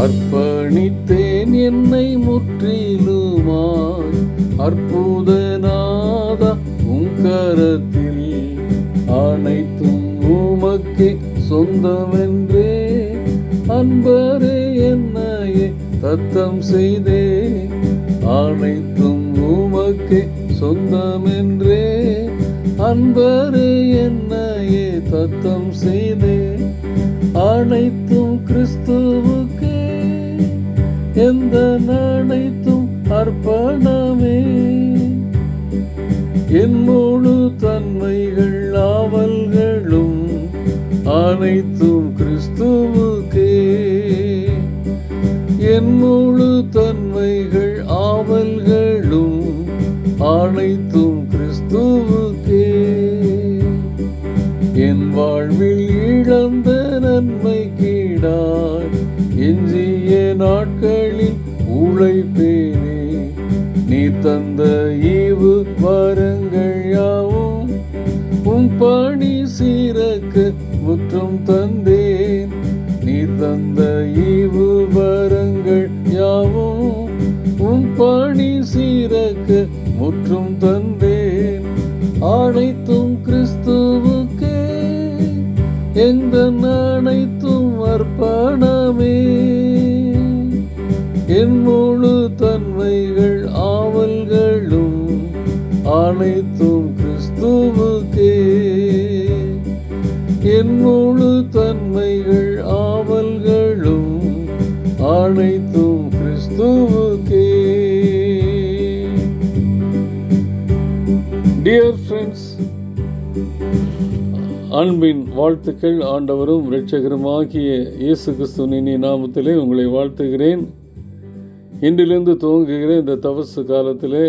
அர்ப்பணித்தேன் என்னை முற்றிலுமாய் அற்புதநாதா உம் கரத்தில், அனைத்தும் உமக்கே சொந்தமென்றே அன்பரே என்னையே தத்தம் செய்தே. அனைத்தும் உமக்கே சொந்தமென்றே அன்பரே என்னையே தத்தம் செய்தே. அனைத்தும் கிறிஸ்துவுக்கே எந்த அனைத்தும் அர்ப்பணமே. என் முழு தன்மைகள் ஆவல்களும் அனைத்தும் கிறிஸ்துவுக்கே. என் முழு தன்மைகள் ஆவல்களும் அனைத்தும் கிறிஸ்துவுக்கே. என் வாழ்வில் இழந்த நன்மை கீடாய் எஞ்சிய நாட்களில் உழைப்பேனே. நீ தந்த ஈவு வரங்கள் யாவும் உம் பணி சீரக்க முற்றும் தந்தேன். நீ தந்த ஈவு வரங்கள் யாவும் உம் பணி சீரக்க முற்றும் தந்தேன். அனைத்தும் கிறிஸ்துவுக்கே எந்த அனைத்தும் அர்ப்பணமே. என் முழு தன்மைகள் ஆவல்களும் அனைத்தும் கிறிஸ்துவுக்கே. என் முழு தன்மைகள் ஆவல்களும் அனைத்தும் கிறிஸ்துவுக்கே. டியர் ஃப்ரெண்ட்ஸ், அன்பின் வாழ்த்துக்கள். ஆண்டவரும் இரட்சகருமாகிய இயேசு கிறிஸ்துவின் இனிய நாமத்திலே உங்களை வாழ்த்துகிறேன். இன்றிலிருந்து துவங்குகிற இந்த தபசு காலத்திலே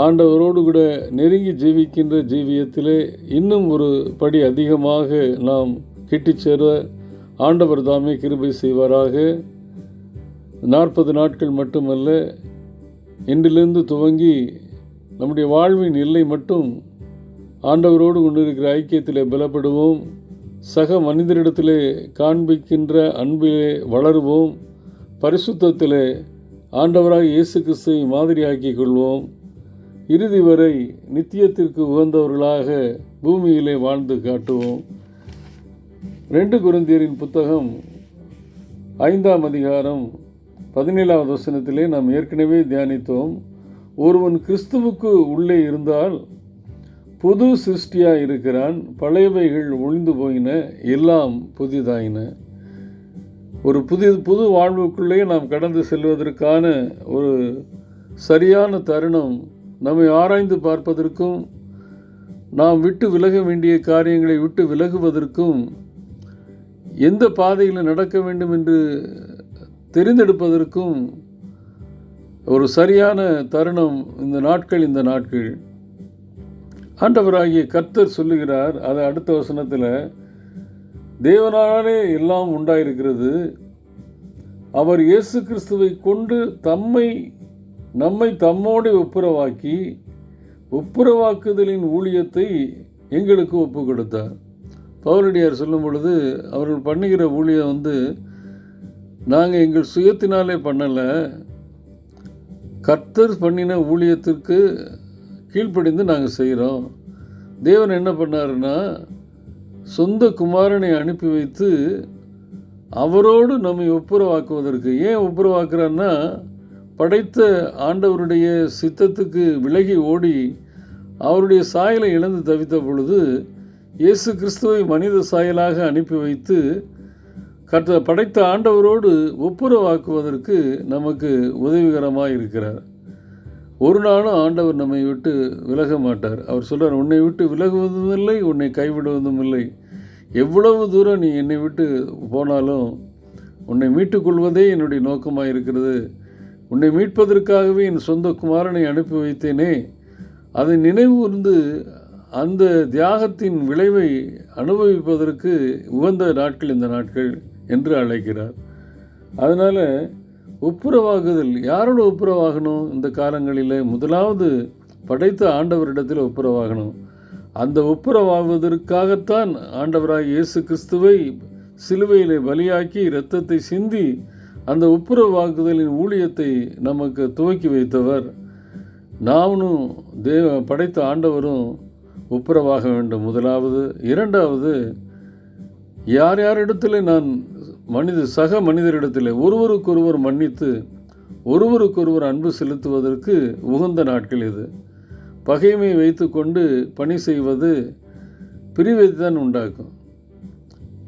ஆண்டவரோடு கூட நெருங்கி ஜீவிக்கின்ற ஜீவியத்திலே இன்னும் ஒரு படி அதிகமாக நாம் கிட்டிச்சேர ஆண்டவர் தாமே கிருபை செய்வாராக. 40 நாட்கள் மட்டுமல்ல, இன்றிலிருந்து துவங்கி நம்முடைய வாழ்வின் எல்லை மட்டும் ஆண்டவரோடு கொண்டிருக்கிற ஐக்கியத்திலே பலப்படுவோம். சக மனிதரிடத்திலே காண்பிக்கின்ற அன்பிலே வளருவோம். பரிசுத்தத்திலே ஆண்டவராக இயேசு கிறிஸ்துவை மாதிரியாக்கிக் கொள்வோம். இறுதி வரை நித்தியத்திற்கு உகந்தவர்களாக பூமியிலே வாழ்ந்து காட்டுவோம். 2 கொரிந்தியரின் புத்தகம் 5ஆம் அதிகாரம் 17வது வசனத்திலே நாம் ஏற்கனவே தியானித்தோம். ஒருவன் கிறிஸ்துவுக்கு உள்ளே இருந்தால் புது சிருஷ்டியாக இருக்கிறான், பழையவைகள் ஒழிந்து போயின, எல்லாம் புதிதாயின. ஒரு புது வாழ்வுக்குள்ளே நாம் கடந்து செல்வதற்கான ஒரு சரியான தருணம் நம்மை ஆராய்ந்து பார்ப்பதற்கும், நாம் விட்டு விலக வேண்டிய காரியங்களை விட்டு விலகுவதற்கும், எந்த பாதையில் நடக்க வேண்டும் என்று தெரிந்தெடுப்பதற்கும் ஒரு சரியான தருணம் இந்த நாட்கள். ஆண்டவராகிய கர்த்தர் சொல்லுகிறார், அது அடுத்த வசனத்தில், தேவனாலே எல்லாம் உண்டாயிருக்கிறது, அவர் இயேசு கிறிஸ்துவை கொண்டு நம்மை தம்மோடு ஒப்புரவாக்கி ஒப்புரவாக்குதலின் ஊழியத்தை எங்களுக்கு ஒப்பு கொடுத்தார். பவுலடியார் சொல்லும் பொழுது, அவர்கள் பண்ணுகிற ஊழியம் நாங்கள் எங்கள் சுயத்தினாலே பண்ணலை, கர்த்தர் பண்ணின ஊழியத்திற்கு கீழ்ப்படிந்து நாங்கள் செய்கிறோம். தேவன் என்ன பண்ணாருன்னா, சொந்த குமாரனை அனுப்பி வைத்து அவரோடு நம்மை ஒப்புரவாக்குவதற்கு. ஏன் ஒப்புரவாக்குறான்னா, படைத்த ஆண்டவருடைய சித்தத்துக்கு விலகி ஓடி அவருடைய சாயலை இழந்து தவித்த பொழுது இயேசு கிறிஸ்துவை மனித சாயலாக அனுப்பி வைத்து படைத்த ஆண்டவரோடு ஒப்புரவாக்குவதற்கு நமக்கு உதவிகரமாக இருக்கிறார். ஒரு நாளும் ஆண்டவர் நம்மை விட்டு விலக மாட்டார். அவர் சொல்கிறார், உன்னை விட்டு விலகுவதும் இல்லை, உன்னை கைவிடுவதும் இல்லை. எவ்வளவு தூரம் நீ என்னை விட்டு போனாலும் உன்னை மீட்டுக்கொள்வதே என்னுடைய நோக்கமாக இருக்கிறது. உன்னை மீட்பதற்காகவே என் சொந்த குமாரனை அனுப்பி வைத்தேனே, அதை நினைவு கூர்ந்து அந்த தியாகத்தின் விளைவை அனுபவிப்பதற்கு உகந்த நாட்கள் இந்த நாட்கள் என்று அழைக்கிறார். அதனால் ஒப்புரவாகுதல், யாரோட ஒப்புரவாகணும்? இந்த காலங்களில் முதலாவது படைத்த ஆண்டவரிடத்தில் ஒப்புரவாகணும். அந்த ஒப்புரவாகுவதற்காகத்தான் ஆண்டவராகிய இயேசு கிறிஸ்துவை சிலுவையிலே பலியாக்கி இரத்தத்தை சிந்தி அந்த ஒப்புரவாக்குதலின் ஊழியத்தை நமக்கு துவக்கி வைத்தவர். நானும் படைத்த ஆண்டவரும் ஒப்புரவாக வேண்டும் முதலாவது. இரண்டாவது, யார் யாரிடத்தில் நான் சக மனிதரிடத்தில் ஒருவருக்கொருவர் மன்னித்து ஒருவருக்கொருவர் அன்பு செலுத்துவதற்கு உகந்த நாட்கள் இது. பகைமை வைத்து கொண்டு பணி செய்வது பிரிவை தான் உண்டாக்கும்.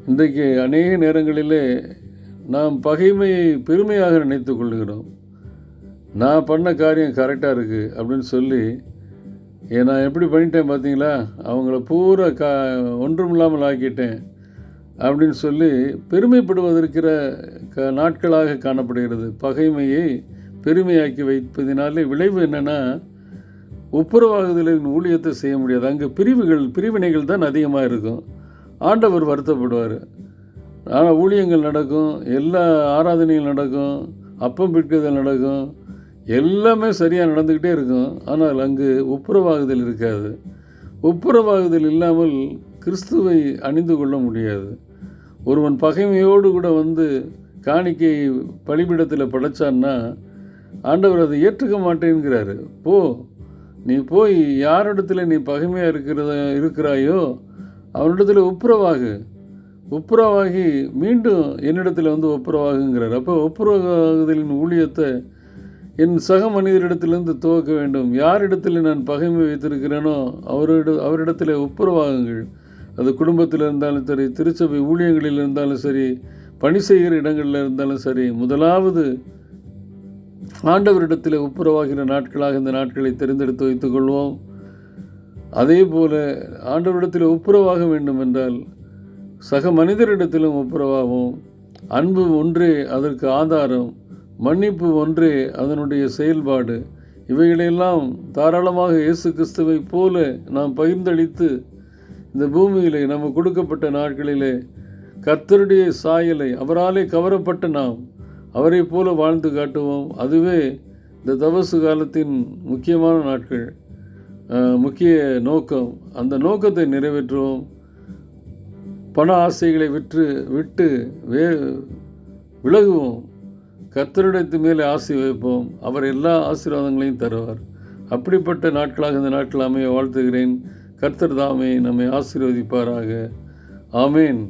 இன்றைக்கு அநேக நேரங்களிலே நாம் பகைமையை பெருமையாக நினைத்து கொள்கிறோம். நான் பண்ண காரியம் கரெக்டாக இருக்குது அப்படின்னு சொல்லி, நான் எப்படி பண்ணிட்டேன் பார்த்தீங்களா, அவங்கள பூரா ஒன்றுமில்லாமல் ஆக்கிட்டேன் அப்படின்னு சொல்லி பெருமைப்படுவதற்கிற நாட்களாக காணப்படுகிறது. பகைமையை பெருமையாக்கி வைப்பதினாலே விளைவு என்னென்னா, ஒப்புரவாகுதலின் ஊழியத்தை செய்ய முடியாது. அங்கே பிரிவினைகள் தான் அதிகமாக இருக்கும். ஆண்டவர் வருத்தப்படுவார். ஆனால் ஊழியங்கள் நடக்கும், எல்லா ஆராதனைகள் நடக்கும், அப்பம் பிற்குதல் நடக்கும், எல்லாமே சரியாக நடந்துக்கிட்டே இருக்கும். ஆனால் அங்கு ஒப்புரவாகுதல் இருக்காது. ஒப்புரவாகுதல் இல்லாமல் கிறிஸ்துவை அணிந்து கொள்ள முடியாது. ஒருவன் பகைமையோடு கூட காணிக்கை பலிபீடத்தில் படைச்சான்னா ஆண்டவர் அதை ஏற்றுக்க மாட்டேங்கிறாரு. நீ போய் யாரிடத்தில் நீ பகைமையாக இருக்கிறாயோ அவனிடத்தில் ஒப்புரவாகி மீண்டும் என்னிடத்தில் ஒப்புரவாகுங்கிறார். அப்போ ஒப்புரவாகுதலின் ஊழியத்தை என் சக மனிதரிடத்திலிருந்து துவக்க வேண்டும். யாரிடத்தில் நான் பகைமை வைத்திருக்கிறேனோ அவரிடத்தில் ஒப்புரவாகுங்கள். அது குடும்பத்தில் இருந்தாலும் சரி, திருச்சபை ஊழியங்களில் இருந்தாலும் சரி, பணி செய்கிற இடங்களில் இருந்தாலும் சரி, முதலாவது ஆண்டவரிடத்தில் ஒப்புரவாகிற நாட்களாக இந்த நாட்களை தெரிந்தெடுத்து வைத்துக்கொள்வோம். அதே போல் ஆண்டவரிடத்தில் ஒப்புரவாக வேண்டும் என்றால் சக மனிதரிடத்திலும் ஒப்புரவாகும். அன்பு ஒன்றே அதற்கு ஆதாரம், மன்னிப்பு ஒன்றே அதனுடைய செயல்பாடு. இவைகளெல்லாம் தாராளமாக இயேசு கிறிஸ்துவை போல நாம் பகிர்ந்தளித்து இந்த பூமியிலே நம்ம கொடுக்கப்பட்ட நாட்களிலே கர்த்தருடைய சாயலை அவராலே கவரப்பட்ட நாம் அவரை போல வாழ்ந்து காட்டுவோம். அதுவே இந்த தபசு காலத்தின் முக்கியமான நாட்கள், முக்கிய நோக்கம். அந்த நோக்கத்தை நிறைவேற்றுவோம். பண ஆசைகளை விட்டு விலகுவோம். கர்த்தருடைய மேலே ஆசை வைப்போம். அவர் எல்லா ஆசீர்வாதங்களையும் தருவார். அப்படிப்பட்ட நாட்களாக இந்த நாட்கள் அமைய வாழ்த்துகிறேன். கர்த்தர் தாமே நம்மை ஆசீர்வதிப்பாராக. ஆமேன்.